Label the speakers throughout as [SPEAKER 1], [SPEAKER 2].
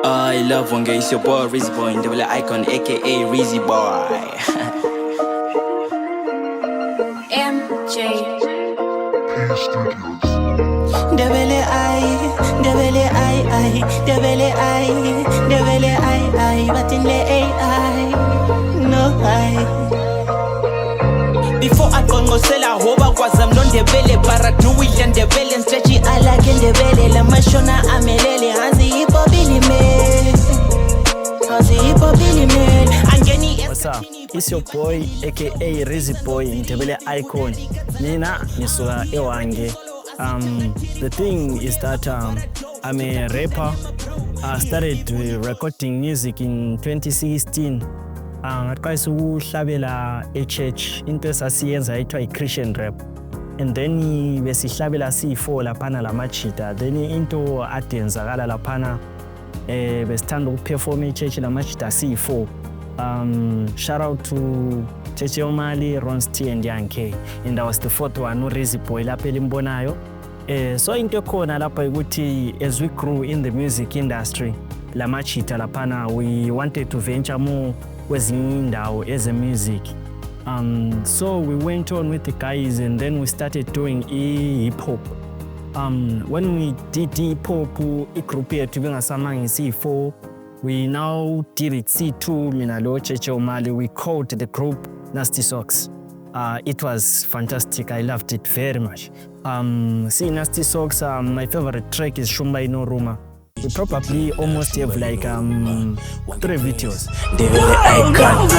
[SPEAKER 1] I love one guy, it's your boy Rizzy Boy, the icon aka Rizzy Boy.
[SPEAKER 2] MJ
[SPEAKER 3] Devele I, but in the AI, no I. Before I go ngosela hoba kwaza mnondebele para do it and ndebele stretchy ala kendebele la mashona amelele hanzi ipobili me angeni.
[SPEAKER 4] What's up? It's your boy aka Rizzy Boy, Ndebele icon. Nina nisuka ewange. The thing is that I'm a rapper. I started recording music in 2016. Ngaqalisa ukuhlabela church into esasiyenza ethiwa Christian rap, and then besihlabela C4 laphana lamachita. Then into adenzakala laphana besithanda ukuperform church lamachita C4. Shout out to Church Yomali, Ronsti and Young K, and I was the fourth one, Rizzy Boy lapha elimbonayo. So into khona lapha ukuthi as we grew in the music industry lamachita laphana, we wanted to venture more kwezinye indawo as a music. So we went on with the guys and then we started doing hip hop. When we did hip hop, group yethu bengasamangi C4, we now did it C2, mina lo Church Yomali. We called the group Nasty Socks. It was fantastic. I loved it very much. See Nasty Socks, my favorite track is Shumba Ino Ruma. We probably almost have like 3 videos.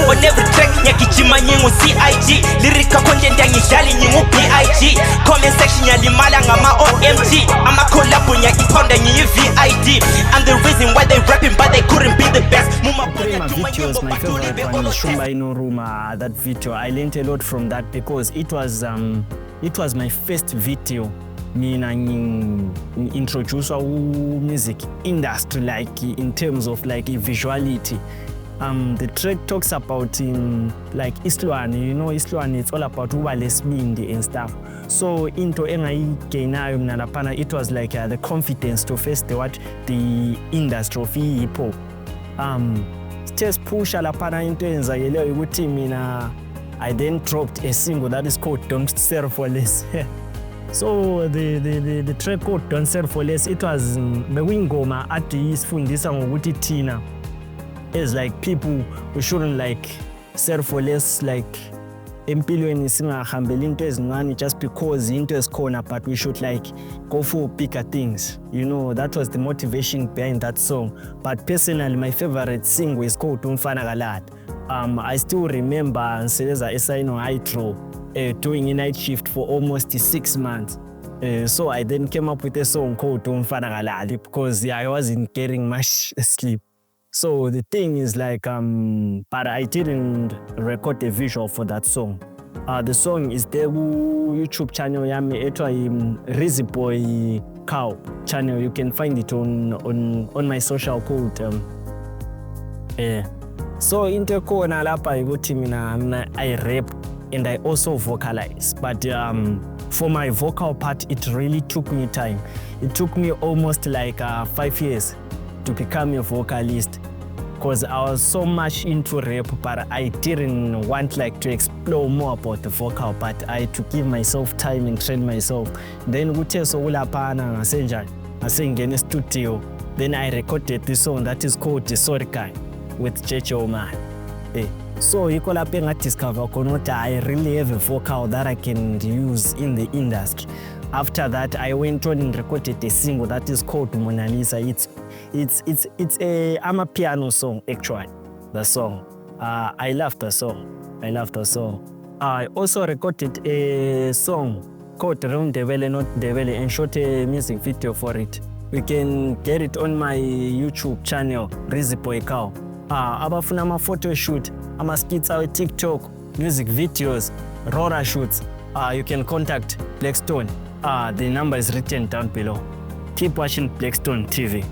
[SPEAKER 3] On every track nyakichima nyingu CIG, lyrical content yangidlali nyingu BIG, comment section yalimala ngama OMG, ama collab nyakiponda nyi VID. I'm the reason why they rapping but they couldn't be the best.
[SPEAKER 4] My videos, my favorite one is Shumba Ino Ruma. That video, I learned a lot from that because it was my first video. Mina introduce our music industry, like in terms of like visuality. The track talks about like Islwani, you know Islwani, it's all about ubalesibindi and stuff. So into engayigainayo mina laphana, it was like the confidence to face the industry of hip hop. Just push laphana into enzakeleyo ukuthi mina I then dropped a single that is called Don't Settle for Less. So the track called Don't Settle for Less, it was bewingoma ati isifundisa ngokuthi thina as like people we shouldn't like settle for less, like empilweni singahambeli into ezincane just because into esikhona, but we should like go for bigger things. You know, that was the motivation behind that song. But personally, my favorite single is called Umfana Kalala. I still remember Nseleza Esaino Hydro doing a night shift for almost 6 months. So I then came up with a song called Umfana Kalala because I wasn't getting much sleep. So the thing is like, but I didn't record a visual for that song. The song is there YouTube channel yami etwa Rizzy Boy Cow channel. You can find it on my social code. So into khona lapha ukuthi mina I rap and I also vocalize, but for my vocal part it really took me time. It took me almost like 5 years to become a vocalist because I was so much into rap, but I didn't want like to explore more about the vocal, but I had to give myself time and train myself. Then kuthe sokulaphana ngasengena studio, then I recorded this song that is called The Sorry Guy with Church Yomali. So yikho lapho engadiscover khona ukuthi I really have a vocal that I can use in the industry. After that, I went on and recorded a single that is called Mona Lisa. It's a piano song actually. The song, I love the song. I also recorded a song called Round Devele Not Devele and shot a music video for it. We can get it on my YouTube channel, Rizzy Boy Cow. Abafuna ama photo shoot, ama skits out TikTok, music videos, Rora shoots. You can contact Blackstone. The number is written down below. Keep watching Blackstone TV.